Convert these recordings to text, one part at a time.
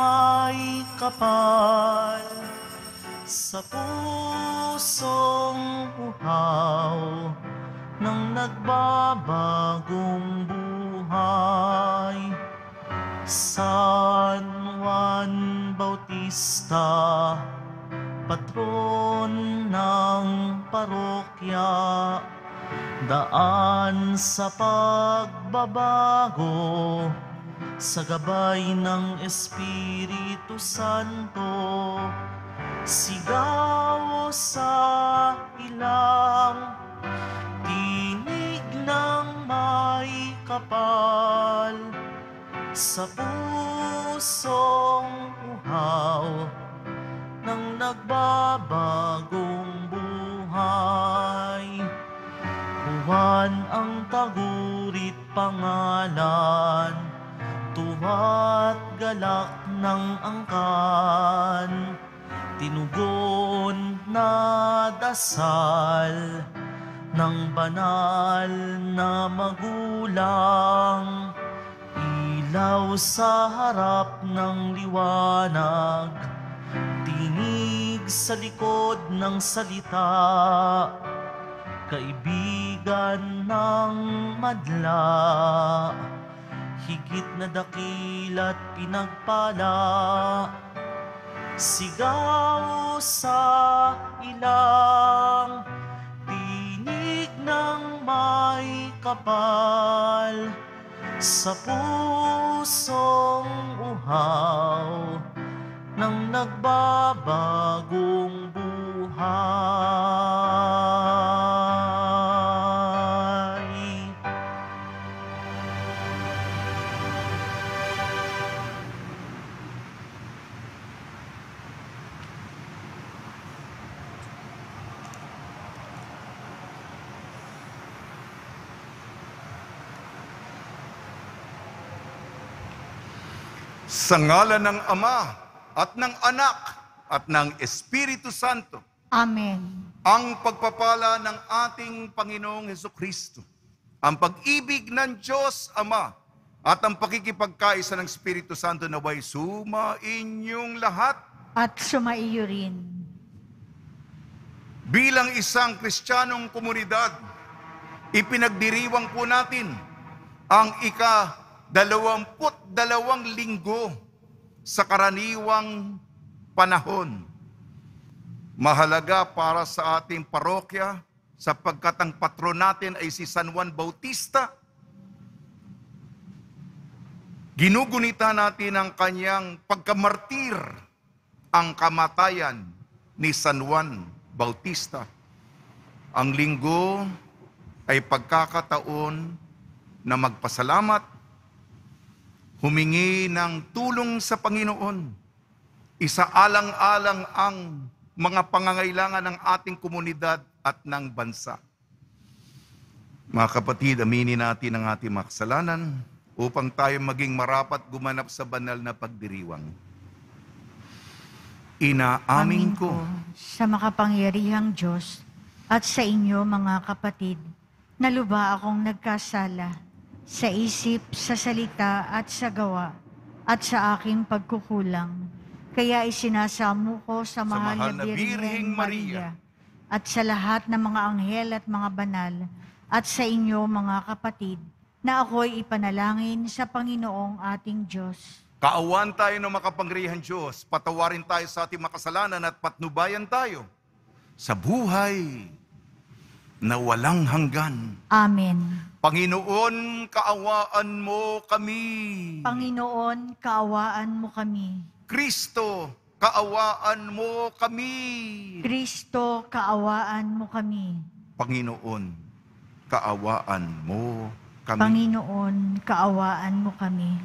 may kapal sa pusong uhaw ng nagbabagong buhay. San Juan Bautista, patron ng parokya, daan sa pagbabago, sa gabay ng Espiritu Santo, sigaw sa ilang, tinig ng may kapal, sa pusong uhaw ng nagbabagong buhay. Juan ang tagurit pangalan, tuwa't galak ng angkan, tinugon na dasal ng banal na magulang, ilaw sa harap ng liwanag, tinig sa likod ng salita, kaibigan ng madla, higit na dakila't pinagpala, sigaw sa ilang, tinig ng may kapal, sa pusong uhaw ng nagbabagong buhay. Sa ngalan ng Ama at ng Anak at ng Espiritu Santo. Amen. Ang pagpapala ng ating Panginoong Hesukristo, ang pag-ibig ng Diyos Ama, at ang pakikipagkaisa ng Espiritu Santo naway sumainyong lahat. At sumaiyo rin. Bilang isang Kristiyanong komunidad, ipinagdiriwang po natin ang ika-22 linggo sa karaniwang panahon. Mahalaga para sa ating parokya sapagkat ang patron natin ay si San Juan Bautista. Ginugunita natin ang kanyang pagkamartir, ang kamatayan ni San Juan Bautista. Ang linggo ay pagkakataon na magpasalamat, humingi ng tulong sa Panginoon, isaalang-alang ang mga pangangailangan ng ating komunidad at ng bansa. Mga kapatid, aminin natin ang ating mga kasalanan upang tayo maging marapat gumanap sa banal na pagdiriwang. Inaamin ko sa makapangyarihang Diyos at sa inyo mga kapatid, na lubha akong nagkasala sa isip, sa salita at sa gawa at sa aking pagkukulang. Kaya isinasamo ko sa mahal na Birheng Maria at sa lahat ng mga anghel at mga banal at sa inyo mga kapatid, na ako'y ipanalangin sa Panginoong ating Diyos. Kaawan tayo ng makapangyarihang Diyos, patawarin tayo sa ating makasalanan at patnubayan tayo sa buhay na walang hanggan. Amen. Panginoon, kaawaan mo kami. Panginoon, kaawaan mo kami. Kristo, kaawaan mo kami. Kristo, kaawaan mo kami. Panginoon, kaawaan mo kami. Panginoon, kaawaan mo kami.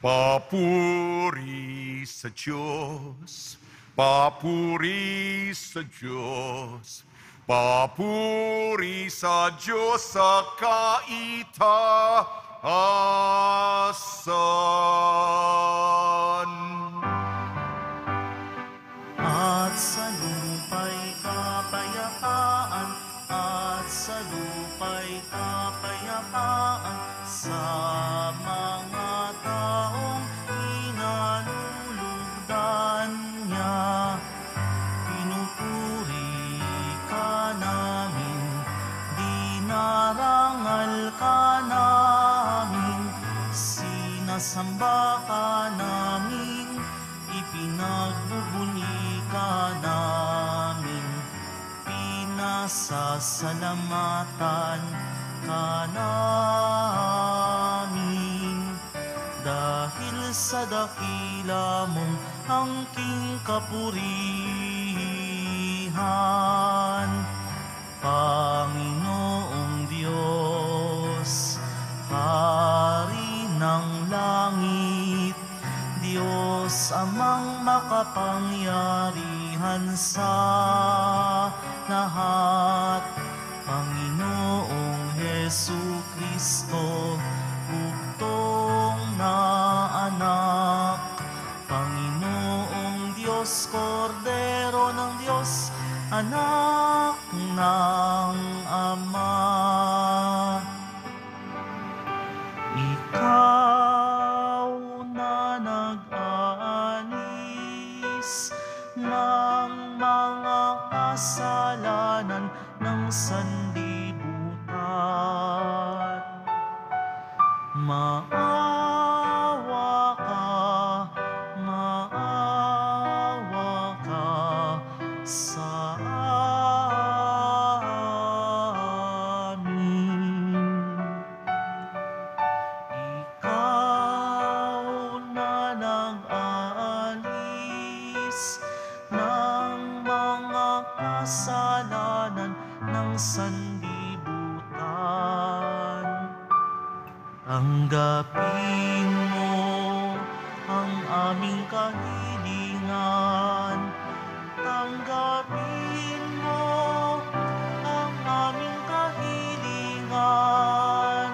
Papuri sa Diyos, papuri sa Diyos, papuri sa Diyos sa kaitaasan. At sa lupa'y kapayapaan, at sa lupa'y kapayapaan, sa mga taong inalulubog Pinasasalamatan ka namin dahil sa dakila mong angking kapurihan. Panginoong Diyos, Hari ng langit, Diyos amang makapangyarihan sa lahat, Panginoong Jesucristo, bugtong na anak, Panginoong Diyos, Kordero ng Diyos, anak ng Ama. Ikaw na nag-aalis ng mga kasalanan ng sanlibutan. Maawa ka sa amin. Ikaw na nag-aalis ng mga kasalanan ng sanlibutan. Tanggapin mo ang aming kahilingan. Tanggapin mo ang aming kahilingan.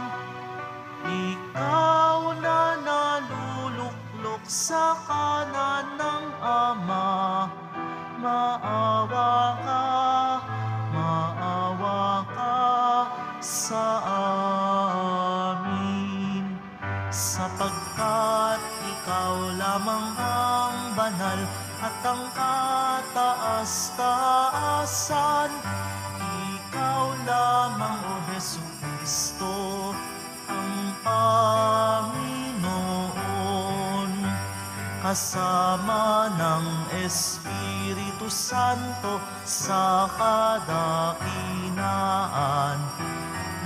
Ikaw na naluluklok sa kanan ng Ama, maawa ka sa amin, sapagkat ikaw lamang ang banal at ang kataas-taasan. Ikaw lamang, O Jesucristo, ang Panginoon, kasama ng Espiritu Santo sa kadakilaan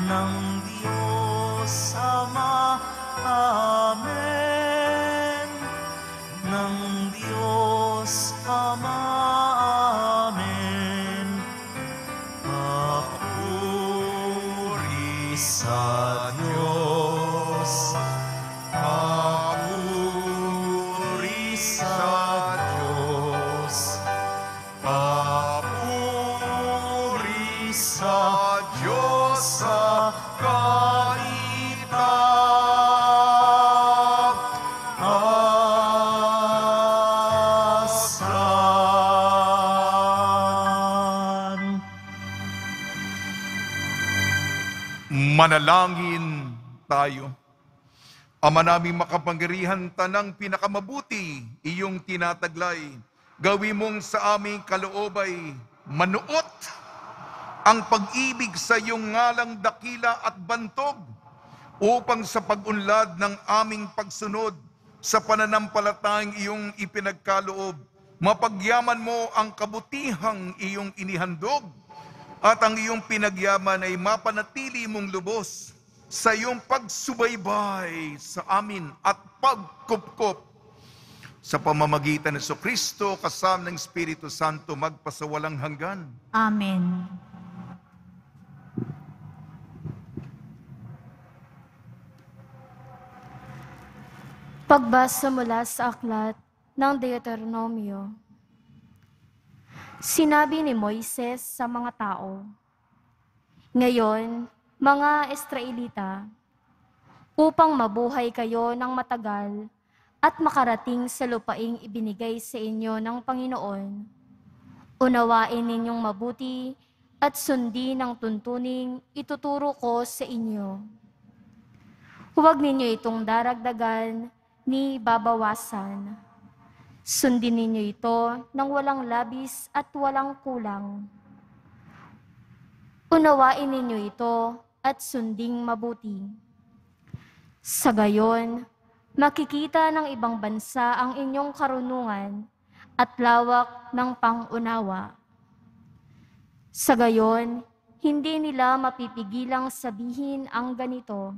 ng Diyos Ama. Amen. Ng Diyos Ama. Amen. Papuri sa Diyos. Papuri sa Diyos. Papuri sa Diyos sa kaitaasan. Manalangin tayo. Ama naming makapangyarihan, tanang pinakamabuti iyong tinataglay. Gawin mong sa aming kaloobay manuot ang pag-ibig sa iyong ngalang dakila at bantog, upang sa pag-unlad ng aming pagsunod sa pananampalatayang iyong ipinagkaloob, mapagyaman mo ang kabutihang iyong inihandog, at ang iyong pinagyaman ay mapanatili mong lubos sa iyong pagsubaybay sa amin at pagkupkop sa pamamagitan ni Jesucristo kasama ng Espiritu Santo magpasawalang hanggan. Amen. Pagbasa mula sa aklat ng Deuteronomio. Sinabi ni Moises sa mga tao, "Ngayon, mga Israelita, upang mabuhay kayo ng matagal at makarating sa lupaing ibinigay sa inyo ng Panginoon, unawain ninyong mabuti at sundin ang tuntuning ituturo ko sa inyo. Huwag ninyo itong daragdagan ni babawasan. Sundin ninyo ito ng walang labis at walang kulang. Unawain ninyo ito at sunding mabuti. Sa gayon, makikita ng ibang bansa ang inyong karunungan at lawak ng pangunawa. Sa gayon, hindi nila mapipigilang sabihin ang ganito.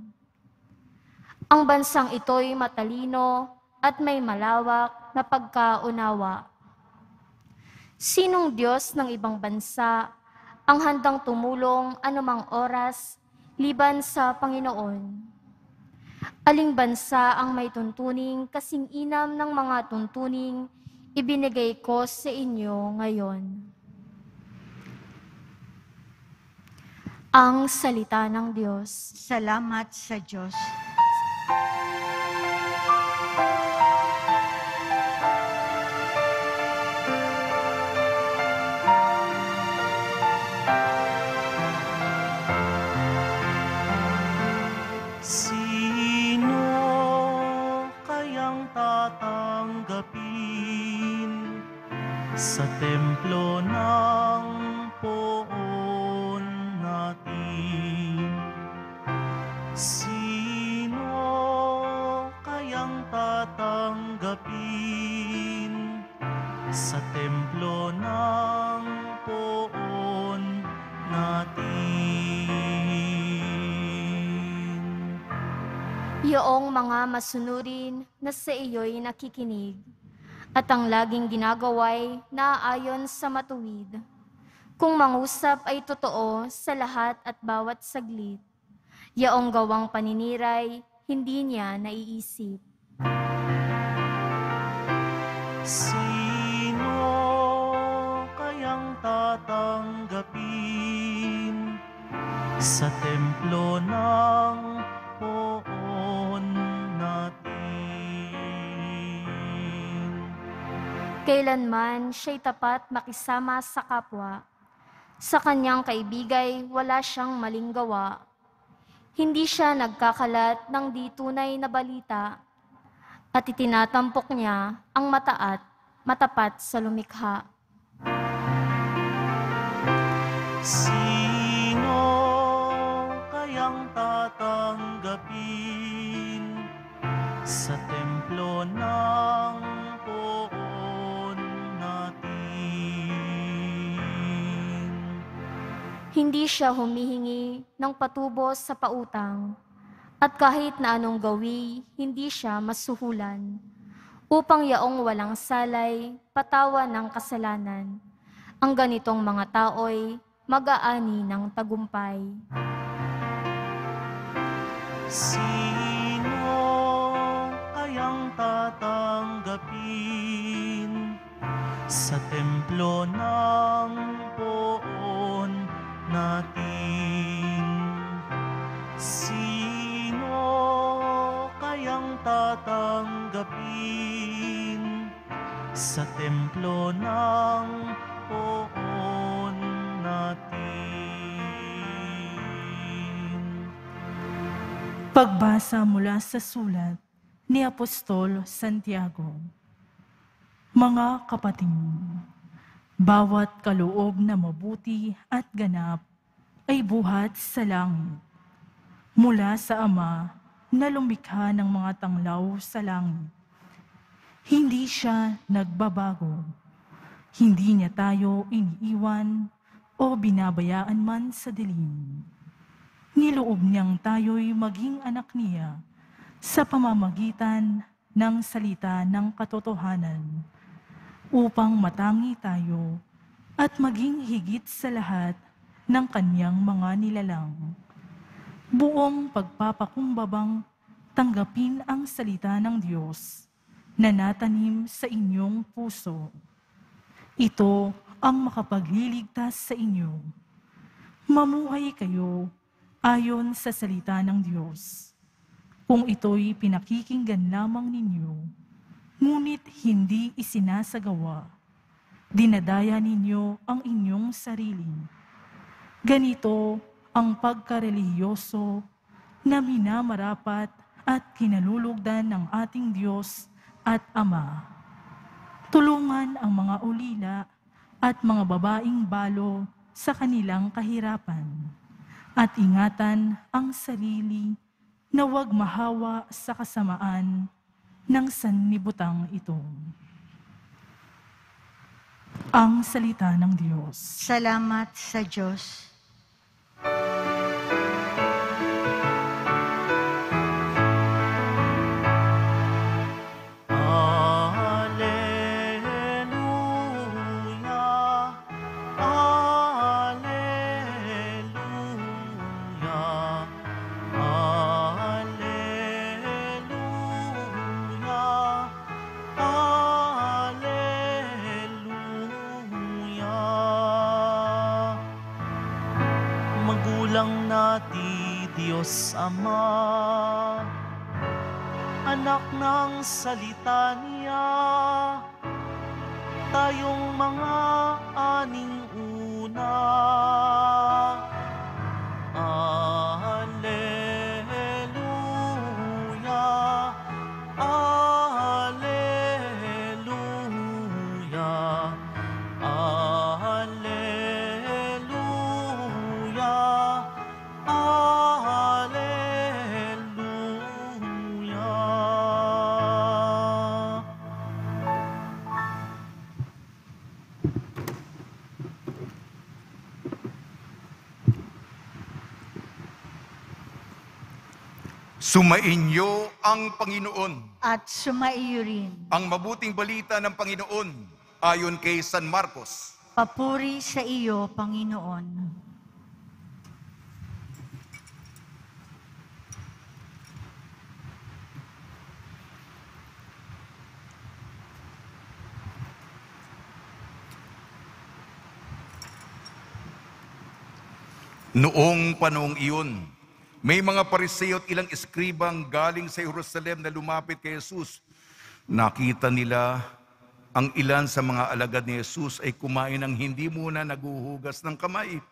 Ang bansang ito'y matalino at may malawak na pagkaunawa. Sinong Diyos ng ibang bansa ang handang tumulong anumang oras liban sa Panginoon? Aling bansa ang may tuntuning kasing inam ng mga tuntuning ibinigay ko sa inyo ngayon? Ang salita ng Diyos. Salamat sa Diyos. Sino kayang tatanggapin sa templo ng poon natin? Sino kayang tatanggapin sa templo ng poon natin? Iyong mga masunurin na sa iyo'y nakikinig, at ang laging ginagaway na ayon sa matuwid. Kung mangusap ay totoo sa lahat at bawat saglit, yaong gawang paniniray, hindi niya naiisip. Sino kayang tatanggapin sa templo ng poon natin? Kailanman siya'y tapat makisama sa kapwa. Sa kanyang kaibigay, wala siyang maling gawa. Hindi siya nagkakalat ng di tunay na balita at itinatampok niya ang matapat sa lumikha. Sino kayang tatanggapin sa templo ng poon natin? Hindi siya humihingi ng patubos sa pautang, at kahit na anong gawi, hindi siya masuhulan, upang yaong walang salay, patawa ng kasalanan. Ang ganitong mga tao'y mag-aani ng tagumpay. Sino kayang tatanggapin sa templo ng poon natin? Sino kayang tatanggapin sa templo ng poon natin? Pagbasa mula sa sulat ni Apostol Santiago. Mga kapatid, bawat kaloob na mabuti at ganap ay buhat sa langit, mula sa Ama na lumikha ng mga tanglaw sa langit. Hindi siya nagbabago. Hindi niya tayo iniiwan o binabayaan man sa dilim. Niloob niyang tayo'y maging anak niya sa pamamagitan ng salita ng katotohanan, upang matangi tayo at maging higit sa lahat ng kanyang mga nilalang. Buong pagpapakumbabang tanggapin ang salita ng Diyos na natanim sa inyong puso. Ito ang makapagliligtas sa inyo. Mamuhay kayo ayon sa salita ng Diyos. Kung ito'y pinakikinggan lamang ninyo, ngunit hindi isinasagawa, dinadaya ninyo ang inyong sarili. Ganito ang pagkarelihiyoso na minamarapat at kinalulugdan ng ating Diyos at Ama. Tulungan ang mga ulila at mga babaeng balo sa kanilang kahirapan, at ingatan ang sarili na huwag mahawa sa kasamaan ng sanlibutang ito. Ang salita ng Diyos. Salamat sa Diyos. Magulang natin Diyos Ama, anak ng salita niya, tayong mga aning una. Alleluia, Alleluia, Alleluia, Alleluia. Sumainyo ang Panginoon. At sumaiyo rin. Ang mabuting balita ng Panginoon ayon kay San Marcos. Papuri sa iyo, Panginoon. Noong panahong iyon, may mga Pariseo at ilang eskribang galing sa Jerusalem na lumapit kay Jesus. Nakita nila ang ilan sa mga alagad ni Jesus ay kumain ng hindi muna naguhugas ng kamay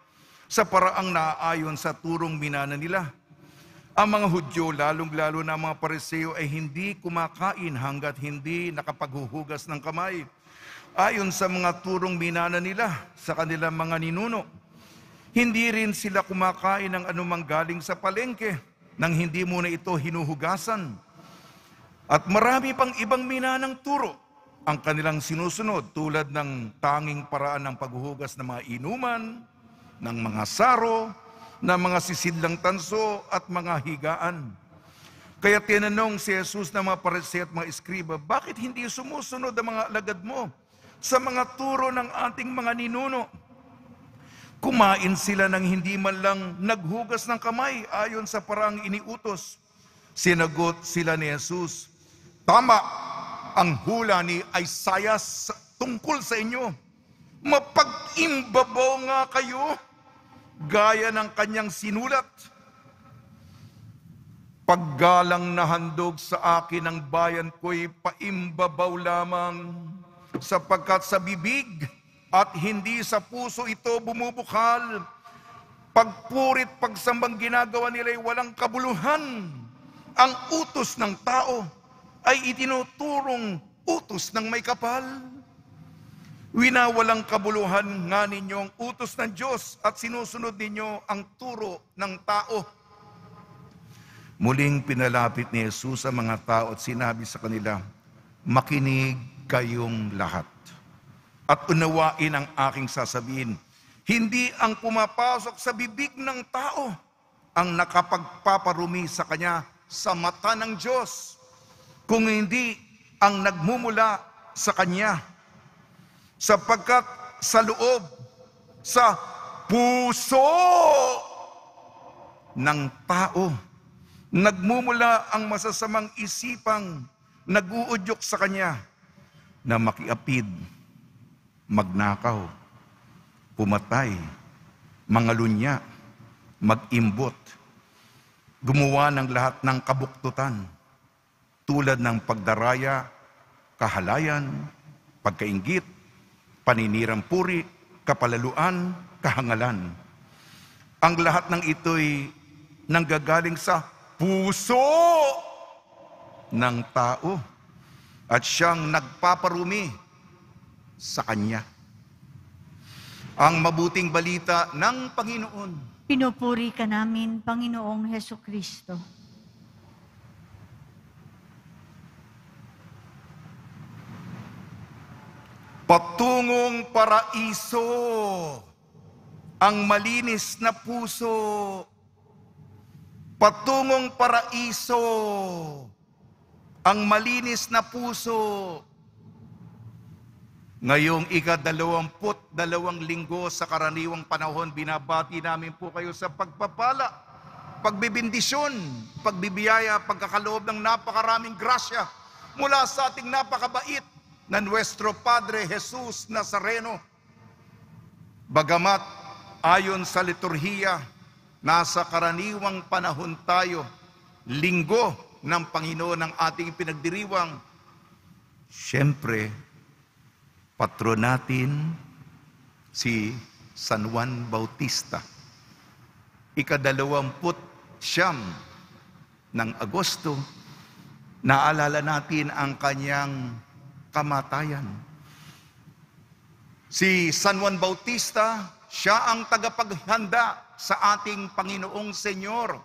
sa paraang naaayon sa turong minana nila. Ang mga Hudyo, lalong-lalo na mga Pariseo, ay hindi kumakain hanggat hindi nakapaghuhugas ng kamay ayon sa mga turong minana nila sa kanilang mga ninuno. Hindi rin sila kumakain ng anumang galing sa palengke nang hindi muna ito hinuhugasan. At marami pang ibang minanang turo ang kanilang sinusunod, tulad ng tanging paraan ng paghuhugas ng mga inuman, ng mga saro, ng mga sisidlang tanso at mga higaan. Kaya tinanong si Jesus ng mga Pariseo at mga eskriba, bakit hindi sumusunod ang mga alagad mo sa mga turo ng ating mga ninuno? Kumain sila ng hindi man lang naghugas ng kamay ayon sa paraang iniutos. Sinagot sila ni Jesus, tama ang hula ni Isaiah tungkol sa inyo. Mapag-imbabaw nga kayo, gaya ng kanyang sinulat. Paggalang na handog sa akin ang bayan ko'y paimbabaw lamang, sapagkat sa bibig at hindi sa puso ito bumubukal. Pagpurit pagsambang ginagawa nila'y walang kabuluhan. Ang utos ng tao ay itinuturong utos ng may kapal. Winawalang kabuluhan nga ninyo ang utos ng Diyos at sinusunod ninyo ang turo ng tao. Muling pinalapit ni Jesus ang mga tao at sinabi sa kanila, makinig kayong lahat at unawain ang aking sasabihin. Hindi ang pumapasok sa bibig ng tao ang nakapagpaparumi sa kanya sa mata ng Diyos, kung hindi ang nagmumula sa kanya. Sapagkat sa loob, sa puso ng tao, nagmumula ang masasamang isipang nag-uudyok sa kanya na makiapid, magnakaw, pumatay, mangalunya, mag-imbot, gumawa ng lahat ng kabuktutan, tulad ng pagdaraya, kahalayan, pagkainggit, paninirang puri, kapalaluan, kahangalan. Ang lahat ng ito'y nanggagaling sa puso ng tao at siyang nagpaparumi sa kanya. Ang mabuting balita ng Panginoon. Pinupuri ka namin, Panginoong Hesukristo. Patungong paraiso ang malinis na puso. Patungong paraiso ang malinis na puso. Ngayong ika-22 linggo sa karaniwang panahon, binabati namin po kayo sa pagpapala, pagbibindisyon, pagbibiyaya, pagkakaloob ng napakaraming grasya mula sa ating napakabait na Nuestro Padre Jesus Nazareno. Bagamat ayon sa liturhiya, nasa karaniwang panahon tayo, linggo ng Panginoon ang ating pinagdiriwang. Siyempre, patron natin si San Juan Bautista. 29 ng Agosto, naalala natin ang kanyang kamatayan. Si San Juan Bautista, siya ang tagapaghanda sa ating Panginoong Senyor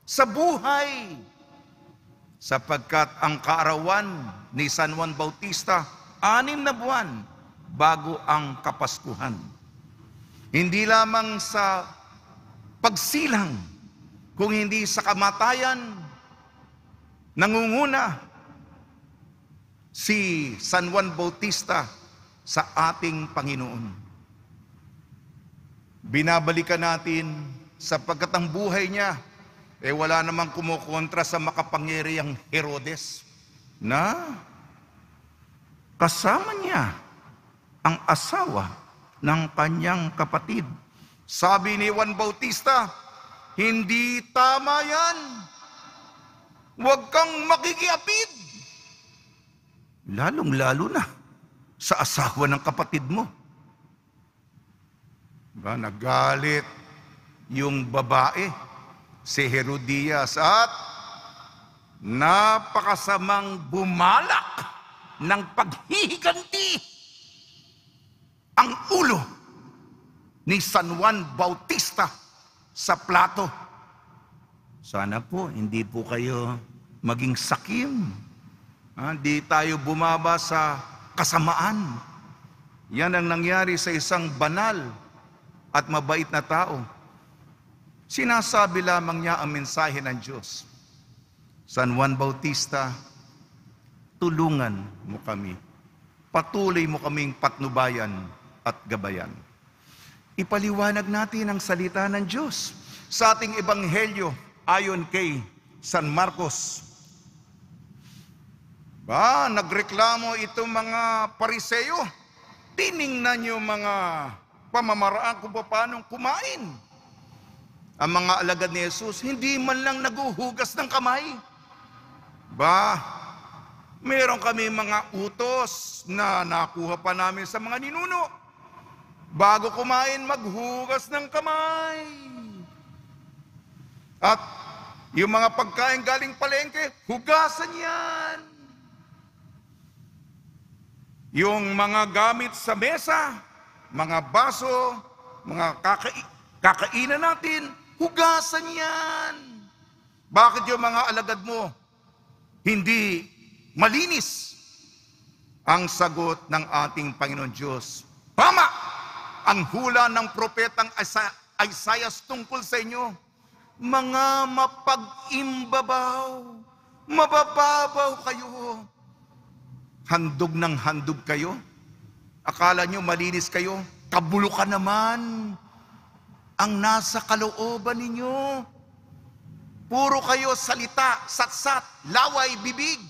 sa buhay. Sapagkat ang kaarawan ni San Juan Bautista, 6 na buwan bago ang Kapaskuhan. Hindi lamang sa pagsilang, kung hindi sa kamatayan, nangunguna si San Juan Bautista sa ating Panginoon. Binabalikan natin sapagkat ang buhay niya, wala namang kumukontra sa makapangyarihang Herodes na kasama niya ang asawa ng kanyang kapatid. Sabi ni Juan Bautista, hindi tama yan. Huwag kang makikiapid. Lalong-lalo na sa asawa ng kapatid mo. Nagalit yung babae, si Herodias, at napakasamang bumalak ng paghihiganti ang ulo ni San Juan Bautista sa plato. Sana po, hindi po kayo maging sakim. Di tayo bumaba sa kasamaan. Yan ang nangyari sa isang banal at mabait na tao. Sinasabi lamang niya ang mensahe ng Diyos. San Juan Bautista, tulungan mo kami. Patuloy mo kaming patnubayan at gabayan. Ipaliwanag natin ang salita ng Diyos sa ating ebanghelyo ayon kay San Marcos. Nagreklamo itong mga Pariseo. Tiningnan niyo mga pamamaraan kung paano kumain. Ang mga alagad ni Jesus, hindi man lang naguhugas ng kamay. Meron kami mga utos na nakuha pa namin sa mga ninuno. Bago kumain, maghugas ng kamay. At yung mga pagkain galing palengke, hugasan yan. Yung mga gamit sa mesa, mga baso, mga kakainan natin, hugasan yan. Bakit yung mga alagad mo hindi malinis? Ang sagot ng ating Panginoon Diyos, tama ang hula ng propetang Isaiah tungkol sa inyo. Mga mapag-imbabaw, mabababaw kayo. Handog ng handog kayo. Akala nyo malinis kayo, kabulukan naman ang nasa kalooban ninyo. Puro kayo salita, satsat, laway, bibig.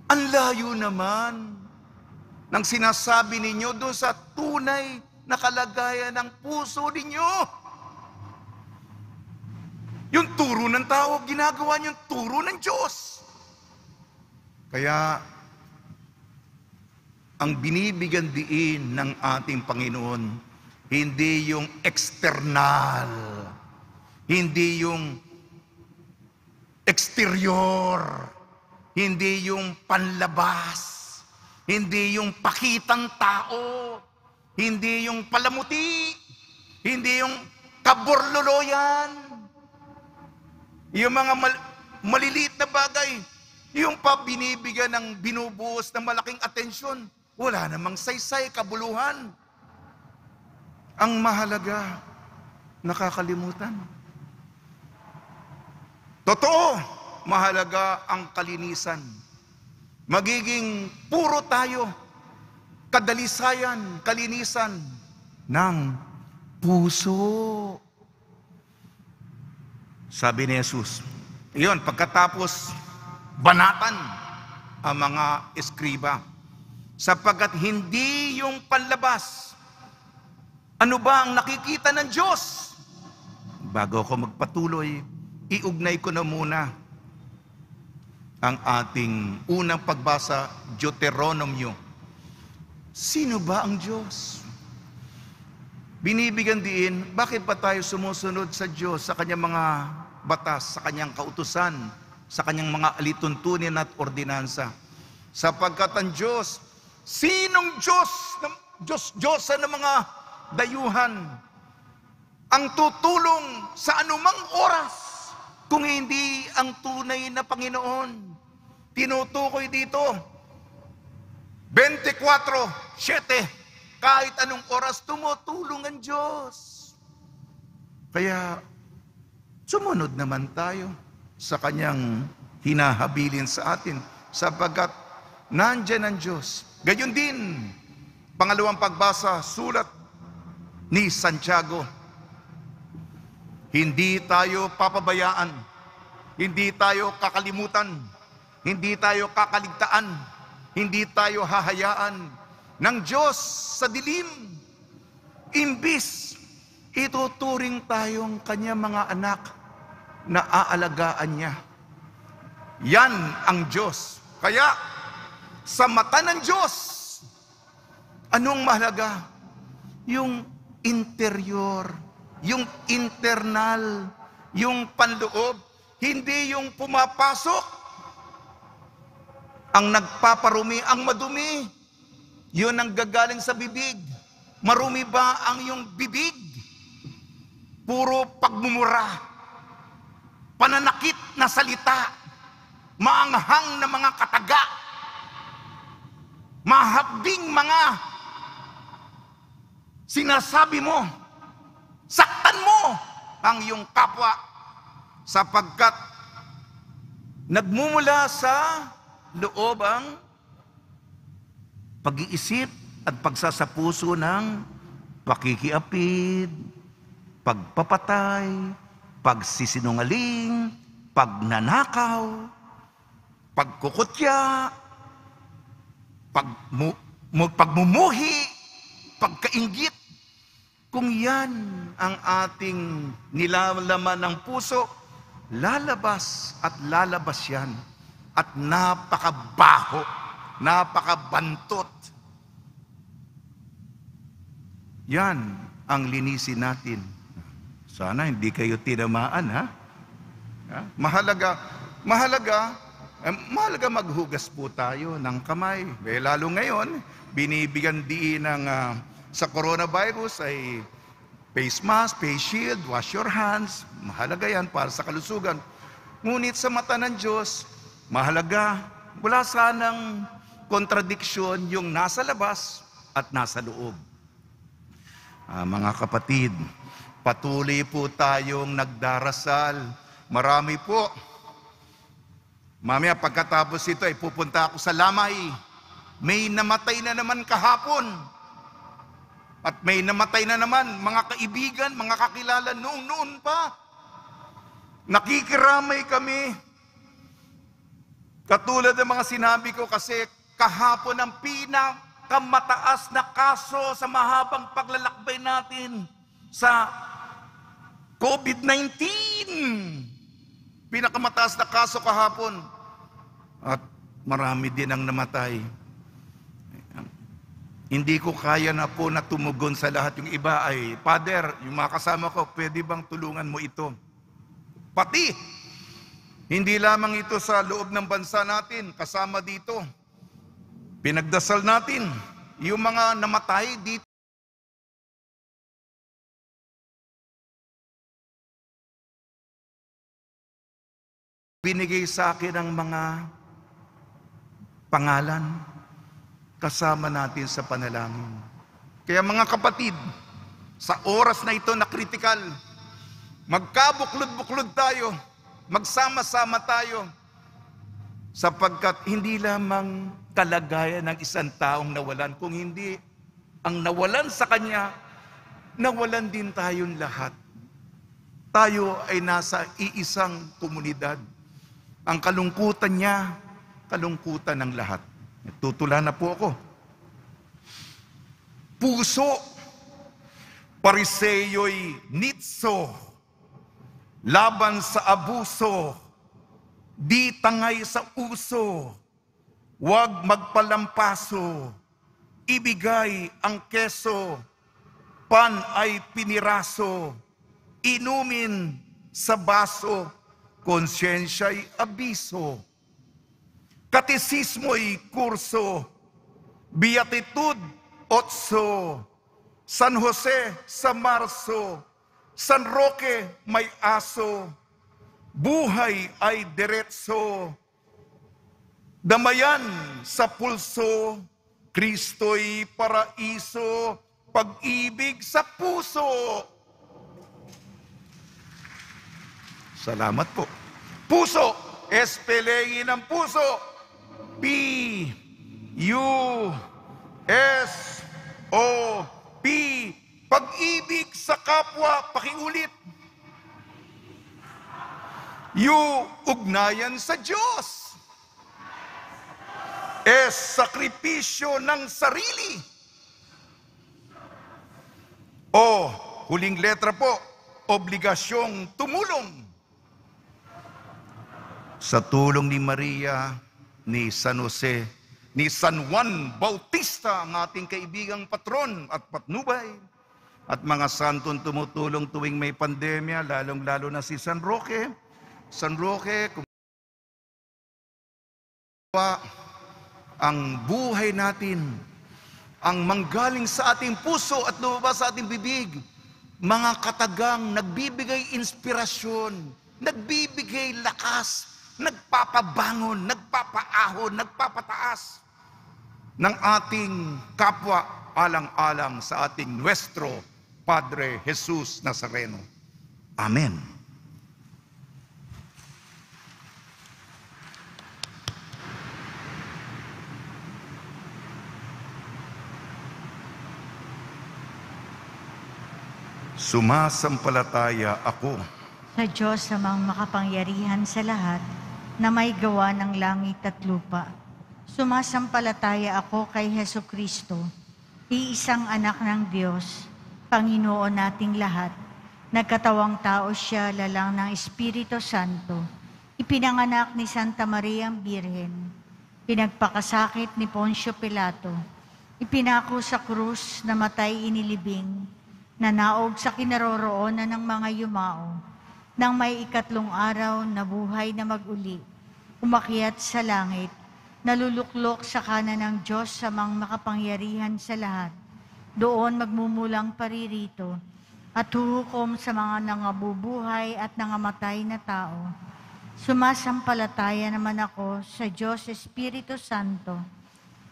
Ang layo naman ng sinasabi ninyo doon sa tunay na kalagayan ng puso ninyo. Yung turo ng tao, ginagawa niyong turo ng Diyos. Kaya, ang binibigyan diin ng ating Panginoon, hindi yung external, hindi yung exterior, hindi yung panlabas, hindi yung pakitang tao, hindi yung palamuti, hindi yung kaborloloyan, yung mga maliliit na bagay, yung pa binibigyan ng binubuhos ng malaking atensyon, wala namang saysay, kabuluhan. Ang mahalaga, nakakalimutan. Totoo, mahalaga ang kalinisan. Magiging puro tayo, kadalisayan, kalinisan ng puso. Sabi ni Jesus, iyon, pagkatapos banatan ang mga eskriba, sapagkat hindi yung panlabas. Ano ba ang nakikita ng Diyos? bago ako magpatuloy, iugnay ko na muna ang ating unang pagbasa, Deuteronomio. Sino ba ang Diyos? Binibigyan din, bakit ba tayo sumusunod sa Diyos, sa kanyang mga batas, sa kanyang kautusan, sa kanyang mga alituntunin at ordinansa? Sapagkat ang Diyos, sinong Diyos? Diyosan ng mga dayuhan ang tutulong sa anumang oras kung hindi ang tunay na Panginoon. Tinutukoy dito, 24/7, kahit anong oras tumutulong ang Diyos. Kaya sumunod naman tayo sa kanyang hinahabilin sa atin sapagkat nandyan ang Diyos. Gayon din, pangalawang pagbasa, sulat ni Santiago. Hindi tayo papabayaan, hindi tayo kakalimutan, hindi tayo kakaligtaan, hindi tayo hahayaan ng Diyos sa dilim. Imbis, ituturing tayong kanyang mga anak na aalagaan niya. Yan ang Diyos. Kaya, sa mata ng Diyos, anong mahalaga? Yung interior, yung internal, yung panloob, hindi yung pumapasok. Ang nagpaparumi, ang madumi, yun ang gagaling sa bibig. Marumi ba ang iyong bibig? Puro pagmumura, pananakit na salita, maanghang na mga kataga, mahabding mga sinasabi mo, saktan mo ang iyong kapwa sapagkat nagmumula sa loob ang pag-iisip at pagsasapuso ng pakikiapid, pagpapatay, pagsisinungaling, pagnanakaw, pagkukutya, pagmumuhi, pagkainggit. Kung yan ang ating nilalaman ng puso, lalabas at lalabas yan. At napakabaho, napakabantot. Yan ang linisin natin. Sana hindi kayo tinamaan, ha? Mahalaga maghugas po tayo ng kamay. Lalo ngayon, binibigyan din ng sa coronavirus ay face mask, face shield, wash your hands. Mahalaga yan para sa kalusugan. Ngunit sa mata ng Diyos, mahalaga, wala sanang kontradiksyon yung nasa labas at nasa loob. Mga kapatid, patuloy po tayong nagdarasal. Marami po. Mamaya pagkatapos ito ay pupunta ako sa Lamay. May namatay na naman kahapon. At may namatay na naman mga kaibigan, mga kakilala noon pa. Nakikiramay kami. Katulad ng mga sinabi ko kasi kahapon ang pinakamataas na kaso sa mahabang paglalakbay natin sa COVID-19. Pinakamataas na kaso kahapon. At marami din ang namatay. Hindi ko kaya na po na tumugon sa lahat. Yung iba ay, Father, yung mga kasama ko, pwede bang tulungan mo ito? Pati, hindi lamang ito sa loob ng bansa natin, kasama dito. Pinagdasal natin, yung mga namatay dito. Binigay sa akin ang mga pangalan, kasama natin sa panalangin. Kaya mga kapatid, sa oras na ito na kritikal, magkabuklod-buklod tayo, magsama-sama tayo, sapagkat hindi lamang kalagayan ng isang taong nawalan, kung hindi ang nawalan sa kanya, nawalan din tayong lahat. Tayo ay nasa iisang komunidad. Ang kalungkutan niya, kalungkutan ng lahat. Tutula na po ako. Puso, pariseyo'y nitso, laban sa abuso, di tangay sa uso, huwag magpalampaso, ibigay ang keso, pan ay piniraso, inumin sa baso, konsyensiya'y abiso, katisismo'y kurso, beatitud 8, San Jose sa Marso, San Roque may aso, buhay ay diretso, damayan sa pulso, Kristo'y paraiso, pag-ibig sa puso. Salamat po. Puso, espelengin ng puso. P-U-S-O-P. Pag-ibig sa kapwa, pakiulit. U, ugnayan sa Diyos. S, sakripisyo ng sarili. O, huling letra po, obligasyong tumulong. Sa tulong ni Maria, ni San Jose, ni San Juan Bautista, ang ating kaibigang patron at patnubay, at mga santong tumutulong tuwing may pandemya, lalong-lalo na si San Roque. San Roque, kung ang buhay natin, ang manggaling sa ating puso at lumabas sa ating bibig, mga katagang nagbibigay inspirasyon, nagbibigay lakas, nagpapabangon, nagpapaahon, nagpapataas ng ating kapwa alang-alang sa ating Nuestro Padre Jesus Nazareno. Amen. Sumasampalataya ako Sa Diyos amang makapangyarihan sa lahat, na may gawa ng langit at lupa. Sumasampalataya ako kay Hesu Kristo, iisang anak ng Diyos, Panginoon nating lahat. Nagkatawang tao siya, lalang ng Espiritu Santo. Ipinanganak ni Santa Maria ang Birhen. Pinagpakasakit ni Poncio Pilato. Ipinako sa krus, namatay inilibing. Nanaog sa kinaroroonan ng mga yumao. Nang may 3 araw, nabuhay na mag-uli. Umakyat sa langit, naluluklok sa kanan ng Diyos sa makapangyarihan sa lahat. Doon magmumulang paririto at huhukom sa mga nangabubuhay at nangamatay na tao. Sumasampalataya naman ako sa Diyos Espiritu Santo,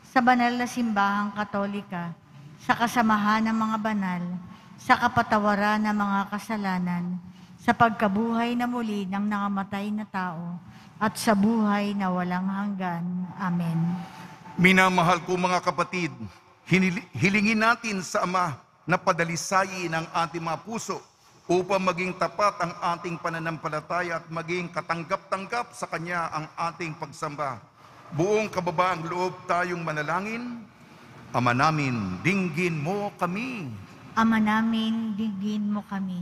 sa banal na simbahang katolika, sa kasamahan ng mga banal, sa kapatawaran ng mga kasalanan, sa pagkabuhay na muli ng nangamatay na tao, at sa buhay na walang hanggan. Amen. Minamahal ko mga kapatid, hilingin natin sa Ama na padalisayin ang ating mga puso upang maging tapat ang ating pananampalataya at maging katanggap-tanggap sa Kanya ang ating pagsamba. Buong kababaang loob tayong manalangin. Ama namin, dinggin mo kami. Ama namin, dinggin mo kami.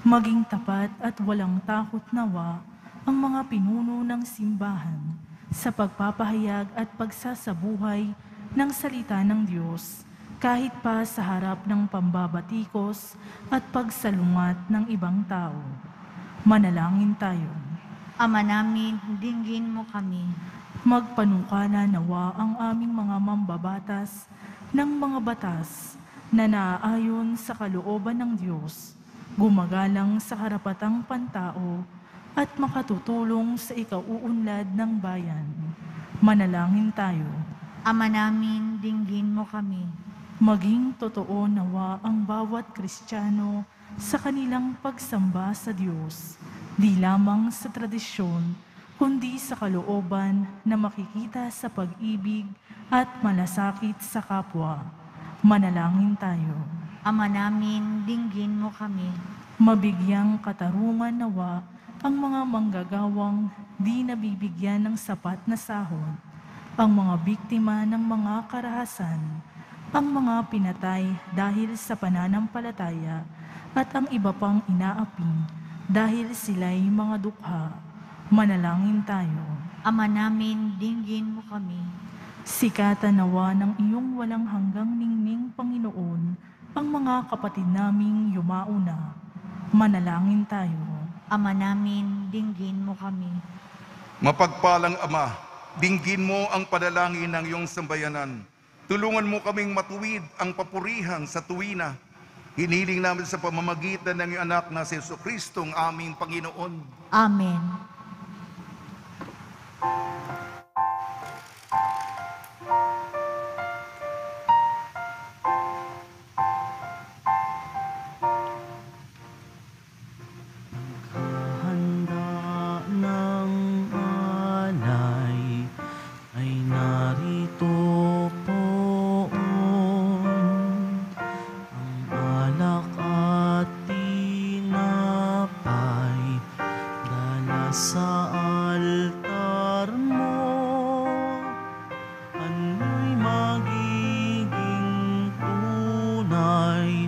Maging tapat at walang takot nawa ang mga pinuno ng simbahan sa pagpapahayag at pagsasabuhay ng salita ng Diyos kahit pa sa harap ng pambabatikos at pagsalungat ng ibang tao. Manalangin tayo. Ama namin, dinggin mo kami. Magpanukala nawa ang aming mga mambabatas ng mga batas na naaayon sa kalooban ng Diyos, gumagalang sa karapatang pantao, at makatutulong sa ikauunlad ng bayan. Manalangin tayo. Ama namin, dinggin mo kami. Maging totoo nawa ang bawat Kristiyano sa kanilang pagsamba sa Diyos, di lamang sa tradisyon, kundi sa kalooban na makikita sa pag-ibig at malasakit sa kapwa. Manalangin tayo. Ama namin, dinggin mo kami. Mabigyang katarungan nawa ang mga manggagawang di nabibigyan ng sapat na sahod, ang mga biktima ng mga karahasan, ang mga pinatay dahil sa pananampalataya, at ang iba pang inaaping dahil sila'y mga dukha. Manalangin tayo. Ama namin, dinggin mo kami. Sikatan nawa ng iyong walang hanggang ningning, Panginoon, ang mga kapatid naming yumauna. Manalangin tayo. Ama namin, dinggin mo kami. Mapagpalang Ama, dinggin mo ang panalangin ng iyong sambayanan. Tulungan mo kaming matuwid ang papurihan sa tuwina. Hiniling namin sa pamamagitan ng iyong anak na si Jesucristo, ang aming Panginoon. Amen. Handa ng alay ay narito poon, ang alak at tinapay dala sa altar mo. Ano'y magiging tunay,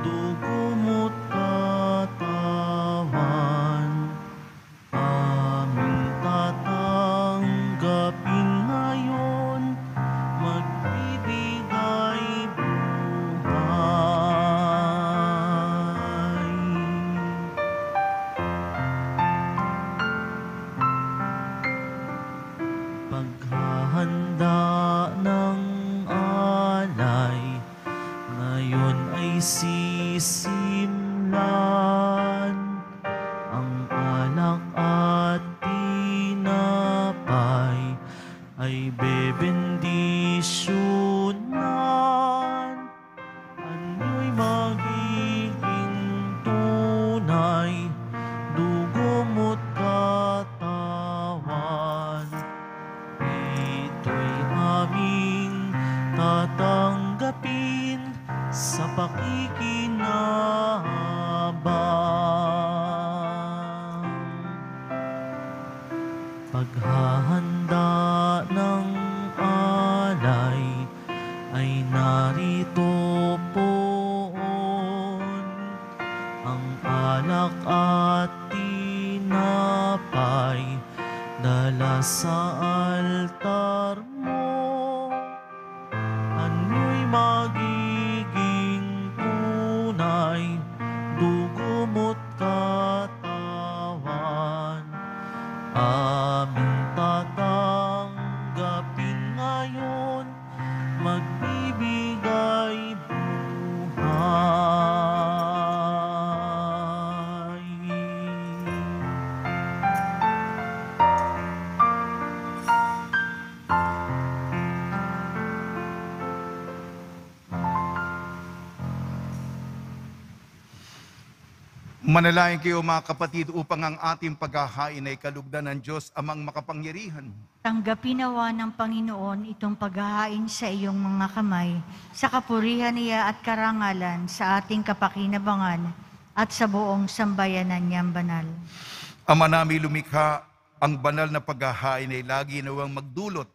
dugo mo't katawan, aming tatanggapin ngayon, magbibigay buhay. Paghahanda ng alay, ngayon ay sisimlan, ang alak at tinapay ay bebendisyonan. Ano'y magiging tunay, dugo mo't katawan, ito'y aming tatanggapin sa pakikinabang. Paghahanda ng alay ay narito poon, ang alak at tinapay dala sa altar mo. Ano'y magiging tunay, dugo mo't katawan, aming tatanggapin ngayon, magbibigay buhay. Manalangin kayo mga kapatid upang ang ating paghahain ay kalugdan ng Diyos amang makapangyarihan. Tanggapin nawa ng Panginoon itong paghahain sa iyong mga kamay, sa kapurihan niya at karangalan sa ating kapakinabangan at sa buong sambayanan niyang banal. Ama namin lumikha, ang banal na paghahain ay lagi nawang magdulot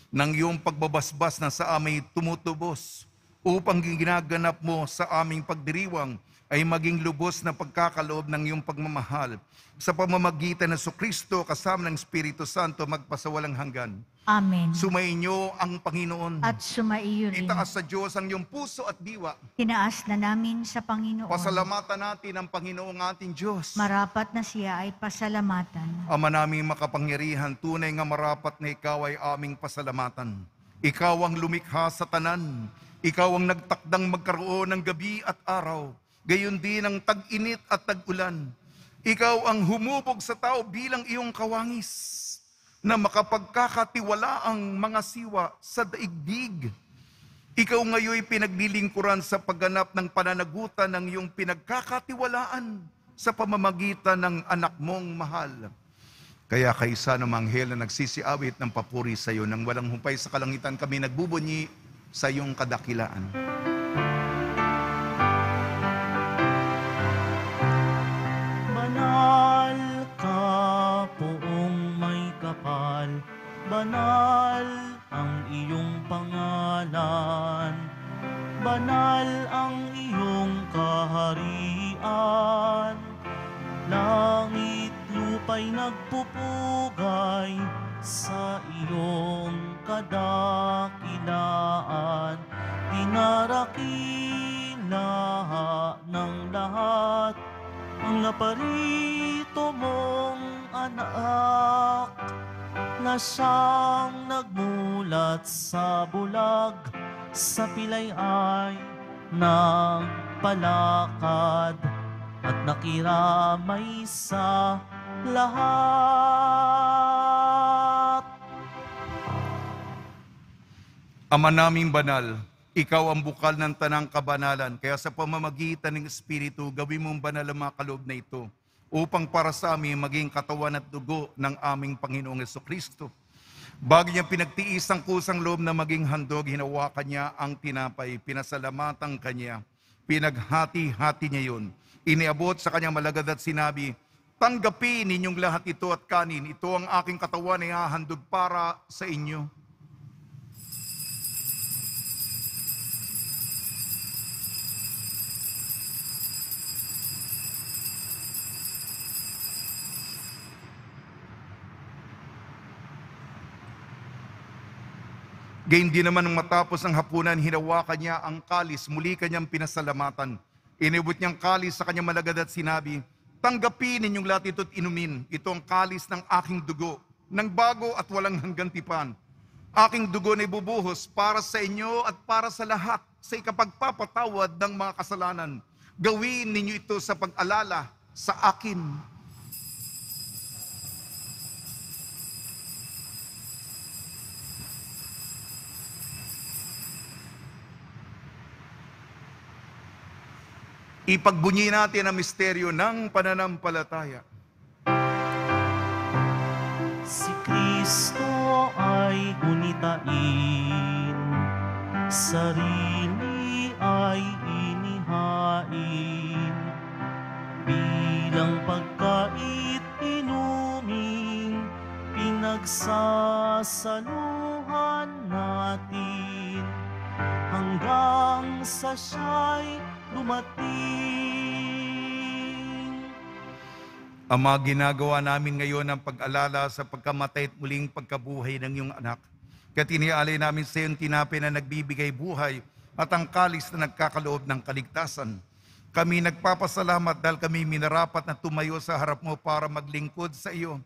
ng iyong pagbabasbas na sa aming tumutubos, upang ginaganap mo sa aming pagdiriwang ay maging lubos na pagkakaloob ng iyong pagmamahal sa pamamagitan ng Jesucristo kasama ng Espiritu Santo magpasawalang hanggan. Amen. Sumainyo ang Panginoon. At sumaiyo rin. Itaas sa Diyos ang iyong puso at diwa. Tinaas na namin sa Panginoon. Pasalamatan natin ang Panginoong ating Diyos. Marapat na siya ay pasalamatan. Ama naming makapangyarihan, tunay nga marapat na ikaw ay aming pasalamatan. Ikaw ang lumikha sa tanan. Ikaw ang nagtakdang magkaroon ng gabi at araw. Gayon din ang tag-init at tag-ulan. Ikaw ang humubog sa tao bilang iyong kawangis na makapagkakatiwala ang mga siwa sa daigdig. Ikaw ngayon pinaglilingkuran sa pagganap ng pananagutan ng iyong pinagkakatiwalaan sa pamamagitan ng anak mong mahal. Kaya kaysa ng manghel na nagsisiawit ng papuri sa iyo nang walang humpay sa kalangitan, kami nagbubunyi sa iyong kadakilaan. Banal ka poong may kapal, banal ang iyong pangalan, banal ang iyong kaharian, Langit lupa'y nagpupugay sa iyong kadakilaan. Dinarakila ng lahat ang naparito mong anak na siyang nagmulat sa bulag, sa pilay ay nagpalakad at nakiramay sa lahat. Ama naming banal, ikaw ang bukal ng tanang kabanalan, kaya sa pamamagitan ng Espiritu, gawin mong banal ang mga kaloob na ito, upang para sa amin maging katawan at dugo ng aming Panginoong Jesucristo. Bago niya pinagtiis ang kusang loob na maging handog, hinawakan niya ang tinapay, pinasalamatan kanya, pinaghati-hati niya yun. Iniabot sa kanyang malagad at sinabi, tanggapin ninyong lahat ito at kanin, ito ang aking katawan na ihahandog para sa inyo. Gayun din naman nung matapos ang hapunan, hinawakan niya ang kalis, muli kanyang pinasalamatan. Inibot niyang kalis sa kanyang malagad at sinabi, tanggapin ninyong lahat ito't inumin. Ito ang kalis ng aking dugo, ng bago at walang hanggang tipan. Aking dugo na ibubuhos para sa inyo at para sa lahat sa ikapagpapatawad ng mga kasalanan. Gawin ninyo ito sa pag-alala sa akin. Ipagbunyi natin ang misteryo ng pananampalataya. Si Kristo ay gunitain, sarili ay inihain, bilang pagkait inuming, pinagsasaluhan natin, hanggang sa siya'y dumating. Ama, ginagawa namin ngayon ang pag-alala sa pagkamatay at muling pagkabuhay ng iyong anak. Kaya tinialay namin sa iyong tinapay na nagbibigay buhay at ang kalis na nagkakaloob ng kaligtasan. Kami nagpapasalamat dahil kami minarapat na tumayo sa harap mo para maglingkod sa iyo.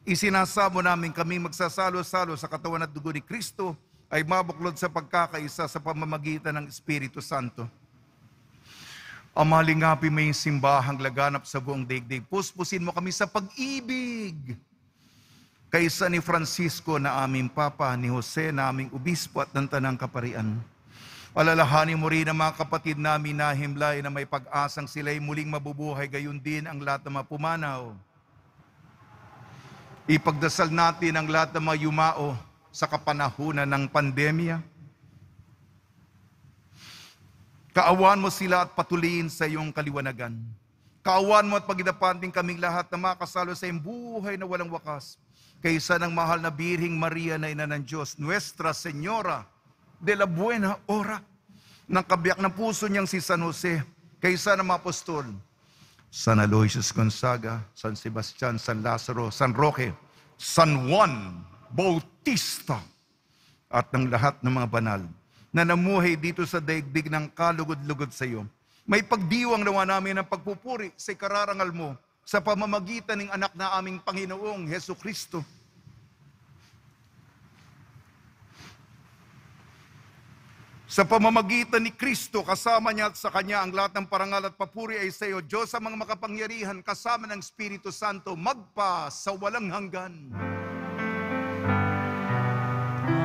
Isinasamo namin kami magsasalo-salo sa katawan at dugo ni Kristo ay mabuklod sa pagkakaisa sa pamamagitan ng Espiritu Santo. Ama, lingapin mo yung simbahang laganap sa buong daigdig. Puspusin mo kami sa pag-ibig. Kaysa ni Francisco na aming Papa, ni Jose na aming Obispo at ng Tanang Kaparian. Alalahanin mo rin ang mga kapatid namin na himlay na may pag-asang sila'y muling mabubuhay, gayon din ang lahat ng mga pumanaw. Ipagdasal natin ang lahat ng mga yumao sa kapanahunan ng pandemya. Kaawan mo sila at patuloyin sa iyong kaliwanagan. Kaawan mo at pagidapanting kaming lahat na makasalo sa iyong buhay na walang wakas. Kaysa ng mahal na Birhing Maria na ina ng Diyos, Nuestra Señora de la Buena Hora, ng kabiyak ng puso niyang si San Jose, kaysa ng mga apostol, San Aloysius Gonzaga, San Sebastian, San Lazaro, San Roque, San Juan Bautista, at ng lahat ng mga banal na namuhay dito sa daigdig ng kalugod-lugod sa iyo. May pagdiwang nawa namin ng pagpupuri sa ikararangal mo sa pamamagitan ng anak na aming Panginoong Hesu Kristo. Sa pamamagitan ni Kristo, kasama niya at sa Kanya ang lahat ng parangal at papuri ay sa iyo, Diyos ang mga makapangyarihan, kasama ng Espiritu Santo, magpa sa walang hanggan.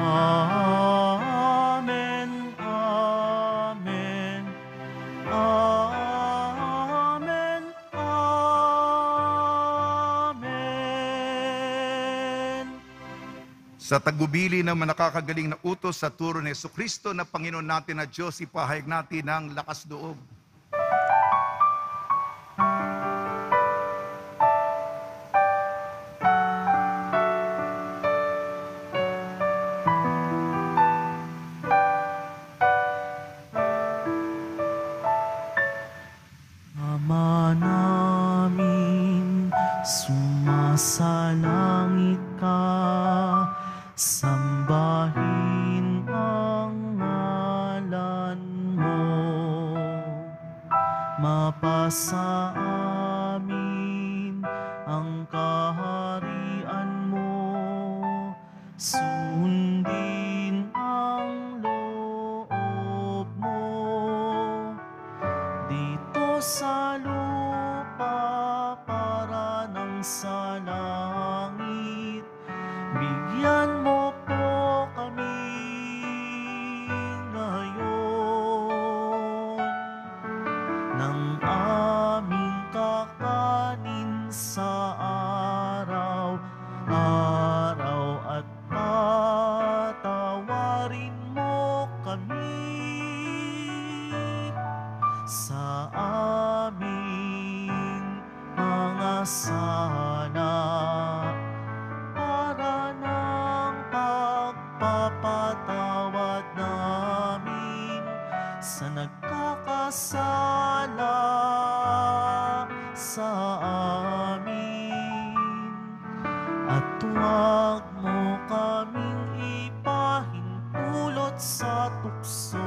Amen, amen, amen, amen. Sa tagubili ng nakakagaling na utos sa turo ni Jesucristo na Panginoon natin na Diyos, ipahayag natin ang lakas loob. Ama namin Sumasalangit ka, sambahin ang ngalan mo. Mapasa amin ang kaharian mo, sundin ang loob mo. Dito sa lupa para ng sa langit, bigyan mo po kami ngayon ng aming kakanin sa araw-araw, at patawarin mo kami sa aming mga sala, para ng pagpapatawad namin sa nagkakasala sa amin. At huwag mo kaming ipahintulot sa tukso,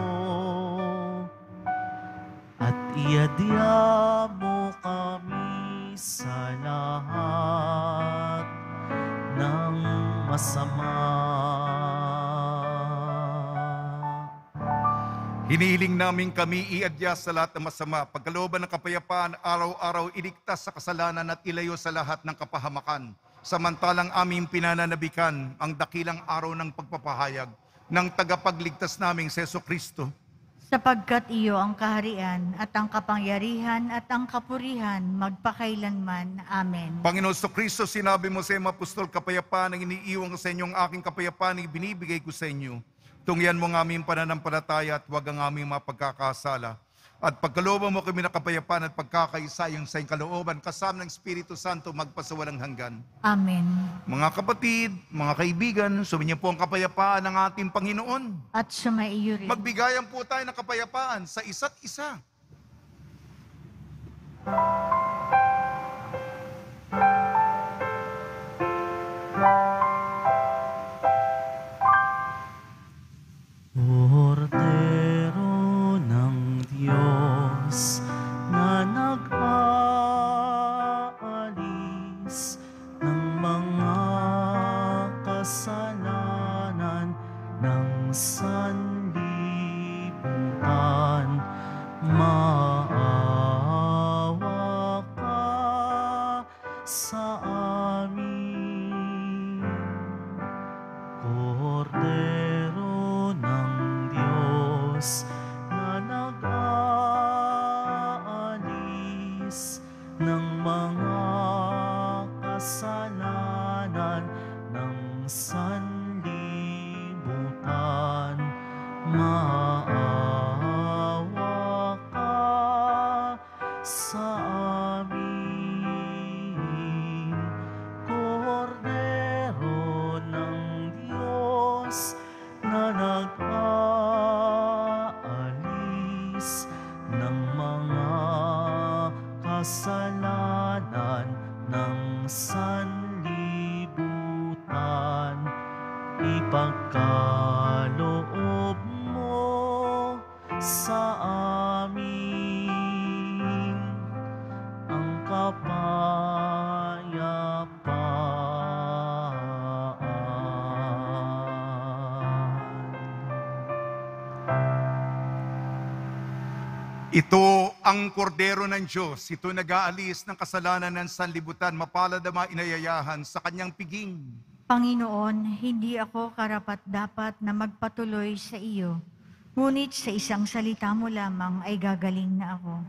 at iadya mo kami sa lahat ng masama. Hinihiling namin kami iadya sa lahat ng masama, pagkalooban ng kapayapaan, araw-araw iligtas sa kasalanan at ilayo sa lahat ng kapahamakan. Samantalang aming pinananabikan ang dakilang araw ng pagpapahayag ng tagapagligtas naming si Jesucristo. Sapagkat iyo ang kaharian at ang kapangyarihan at ang kapurihan magpakailanman. Amen. Panginoon Jesucristo, sinabi mo sa apostol, kapayapaan ang iniiwan ko sa inyo, ang aking kapayapaan ang binibigay ko sa inyo. Tungyan mo ng aming pananampalataya at huwag ang aming mapagkakasala. At pagkalooban mo kami ng kapayapaan at pagkakaisayang sa iyong kalooban, kasama ng Espiritu Santo magpasawalang hanggan. Amen. Mga kapatid, mga kaibigan, suminyo po ang kapayapaan ng ating Panginoon. At sumaiyo rin. Magbigayan po tayo ng kapayapaan sa isa't isa. Kordero ng Diyos na nag-aalis ng mga kasalanan ng sanlibutan, maawa ka sa amin. Kordero ng Diyos na nag-aalis ng mga kasalanan ng sanlibutan, maawa ka sa amin. Kordero ng Diyos na nag-aalis ng mga kasalanan ng sanlibutan, ipagkaloob mo sa amin ang kapayapaan. Ito ang kordero ng Diyos. Ito nag-aalis ng kasalanan ng sanlibutan. Mapalad ang mga inayayahan sa kanyang piging. Panginoon, hindi ako karapat-dapat na magpatuloy sa iyo, ngunit sa isang salita mo lamang ay gagaling na ako.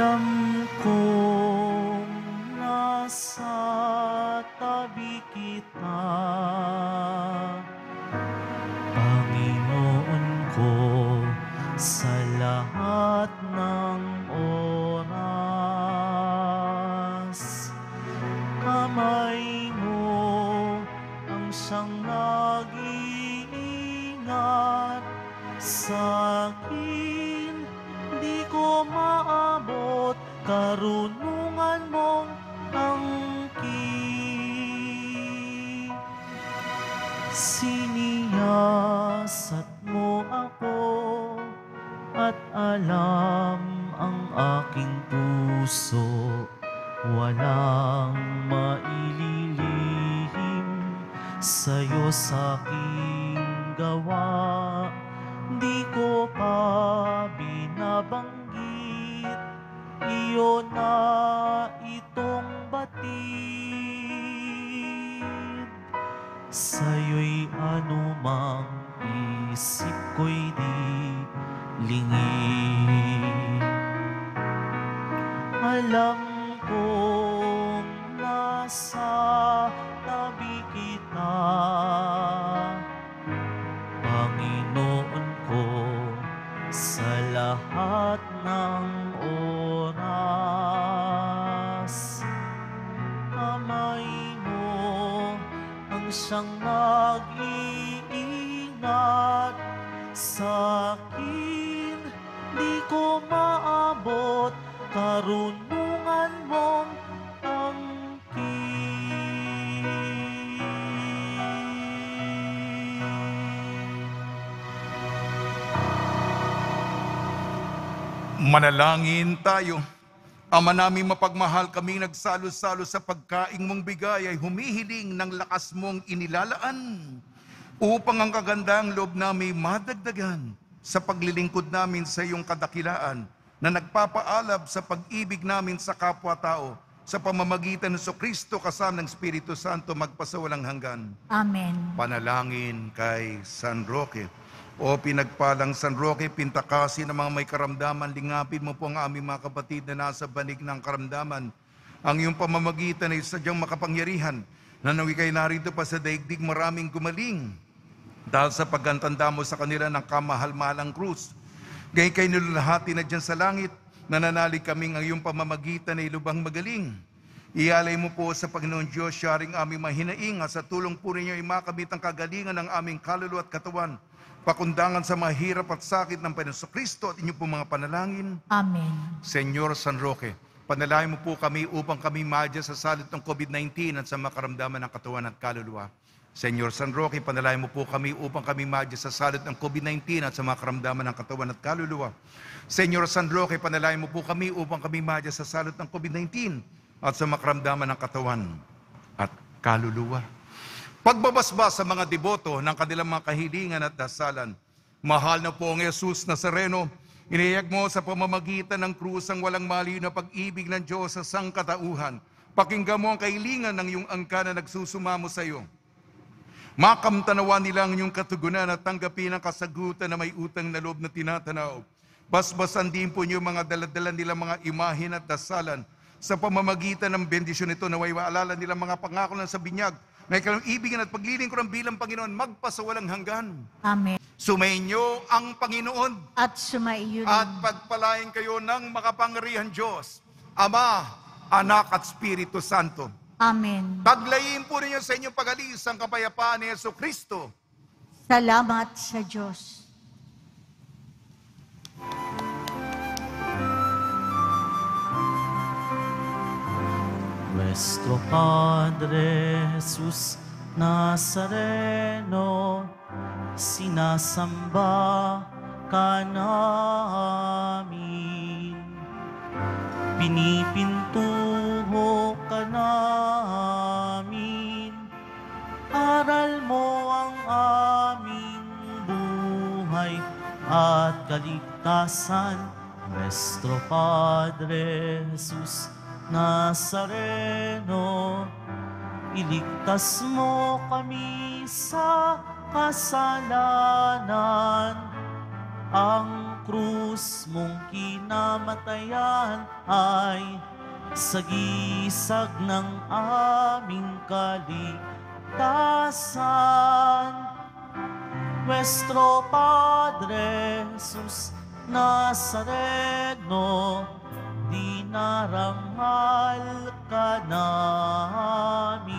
Alam kong nasa tabi kita, Panginoon ko, sa lahat ng oras. Kamay mo ang siyang nag-iingat sa akin, di ko maabot karunungan mong angkin. Siniyasat mo ako at alam ang aking puso, walang maililihim sa'yo sa aking gawa. Di ko pa binabanggit, iyo na itong batid. Sa'yo'y anumang isip ko'y di lingid. Alam kong nasa tabi kita, Panginoon ko, sa lahat ng oras. Kamay mo ang siyang nag-iingat sa akin, di ko maabot karunungan mong Manalangin tayo. Ama namin mapagmahal, kaming nagsalo-salo sa pagkaing mong bigay ay humihiling ng lakas mong inilalaan upang ang kagandang loob namin madagdagan sa paglilingkod namin sa iyong kadakilaan na nagpapaalab sa pag-ibig namin sa kapwa-tao sa pamamagitan ng Kristo kasama ng Espiritu Santo magpasawalang hanggan. Amen. Panalangin kay San Roque. O pinagpalang San Roque, pintakasin ng mga may karamdaman, lingapin mo po ang aming mga kapatid na nasa banig ng karamdaman. Ang iyong pamamagitan ay sadyang makapangyarihan na nawi kayo narito pa sa daigdig maraming gumaling dahil sa pagkantanda mo sa kanila ng kamahal-mahalang krus. Gayun kayo nilulahati na dyan sa langit, nananalig kaming ang iyong pamamagitan ay lubang magaling. Ialay mo po sa Panginoon Diyos, siyaring aming mahinaing at sa tulong po ninyo ay makamit ang kagalingan ng aming kaluluwa at katawan, pakundangan sa mga hirap at sakit ng Panginoon Kristo at inyong po mga panalangin. Amen. Senyor San Roque, panalangin mo po kami upang kami madya sa salot ng COVID-19 at sa makaramdaman ng katawan at kaluluwa. Senyor San Roque, panalangin mo po kami upang kami madya sa salot ng COVID-19 at sa makaramdaman ng katawan at kaluluwa. Senyor San Roque, panalangin mo po kami upang kami madya sa salot ng COVID-19 at sa makaramdaman ng katawan at kaluluwa. Pagbabasbas sa mga deboto ng kanilang mga kahilingan at dasalan. Mahal na po ang Jesus Nazareno, inihayag mo sa pamamagitan ng krus ang walang maliw na pag-ibig ng Diyos sa sangkatauhan. Pakinggan mo ang kahilingan ng iyong angka na nagsusumamo sa iyo. Makamtanawa nila ang iyong katugunan at tanggapin ang kasagutan na may utang na loob na tinatanaw. Basbasan din po niyo mga daladala nilang mga imahin at dasalan. Sa pamamagitan ng bendisyon ito, naway maalala nilang mga pangako ng sa binyag, na ikaw ibigin at paglilingkuran bilang Panginoon, magpasawalang hanggan. Amen. Sumainyo ang Panginoon At sumaiyo at rin. pagpalain kayo ng makapangyarihan Diyos, Ama, Anak at Espiritu Santo. Amen. Paglayin po ninyo sa inyong pag-alis ang kapayapaan ni Jesucristo. Salamat sa Diyos. Nuestro Padre Jesus Nazareno, sinasamba ka namin. Pinipintuho ka namin. Aral mo ang aming buhay at kaligtasan. Nuestro Padre Jesus Nazareno, iligtas mo kami sa kasalanan ang krus mong kinamatayan ay sagisag ng aming kaligtasan. Nuestro Padre Jesus Nazareno, dinarangal ka namin.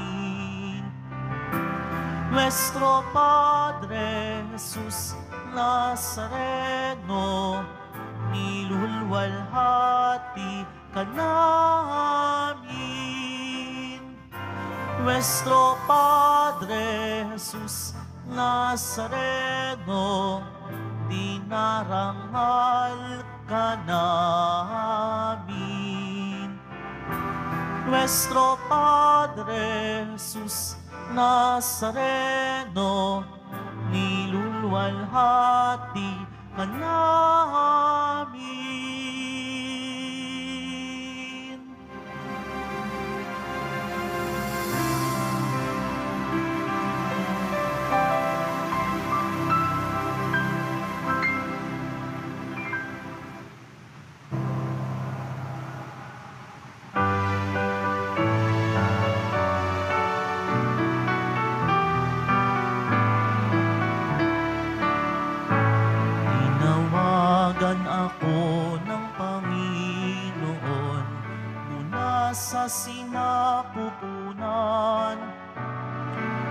Nuestro Padre Jesus Nazareno, nilulwalhati ka namin. Nuestro Padre Jesus Nazareno, dinarangal ka namin. Nuestro Padre Jesus Nazareno, nilulwalhati ka namin. Ako ng Panginoon mula sa sinapupunan,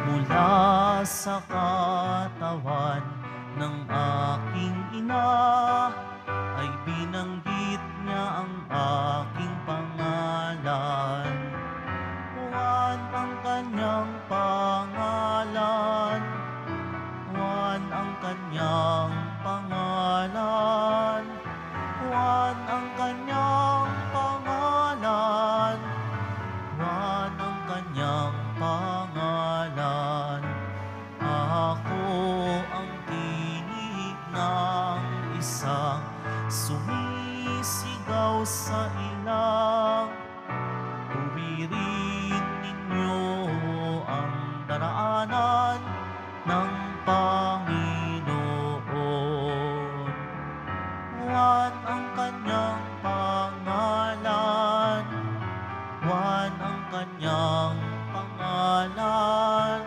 mula sa katawan ng aking ina, ay binanggit niya ang aking pangalan. Juan ang kanyang pangalan, Juan ang kanyang pangalan, Juan ang kanyang pangalan, Juan ang kanyang pangalan. Ako ang tinig ng isang sumisigaw sa ilang. Tuwirin ninyo ang daraanan ng Panginoon. Juan ang kanyang pangalan, Juan ang kanyang pangalan,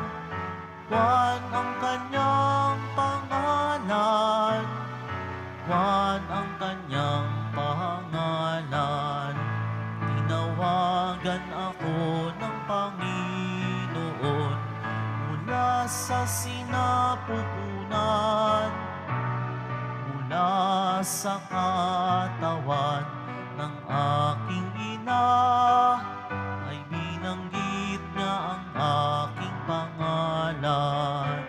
Juan ang kanyang pangalan, Juan ang kanyang pangalan. Tinawagan ako ng Panginoon mula sa sinapupunan, mula sa katawan ng aking ina, ay binanggit niya ang aking pangalan.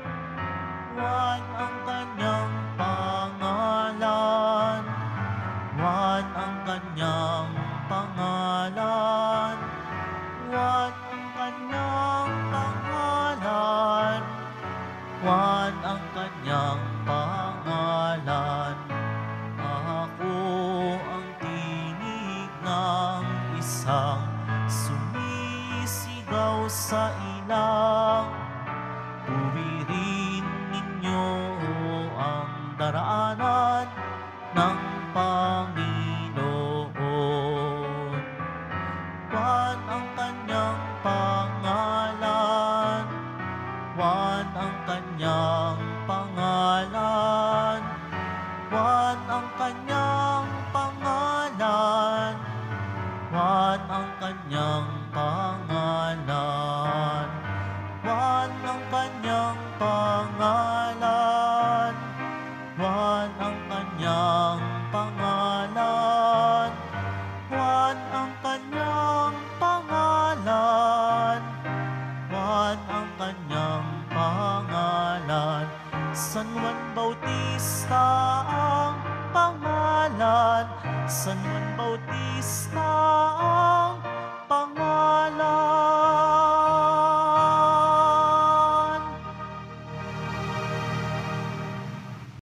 Juan ang kanyang pangalan, Juan ang kanyang pangalan, Juan ang kanyang pangalan, Juan ang kanyang pangalan. Ako ang tinig ng isang sumisigaw sa ilang. Tuwirin ninyo ang daraanan ng Panginoon. Juan ang kanyang pangalan, Juan ang kanyang pangalan, Juan ang kanyang pangalan, Juan ang kanyang pangalan, Juan ang kanyang pangalan, Juan ang kanyang pangalan, Juan ang kanyang pangalan, Juan ang kanyang pangalan. San Juan Bautista ang pangalan, San Juan Bautista ang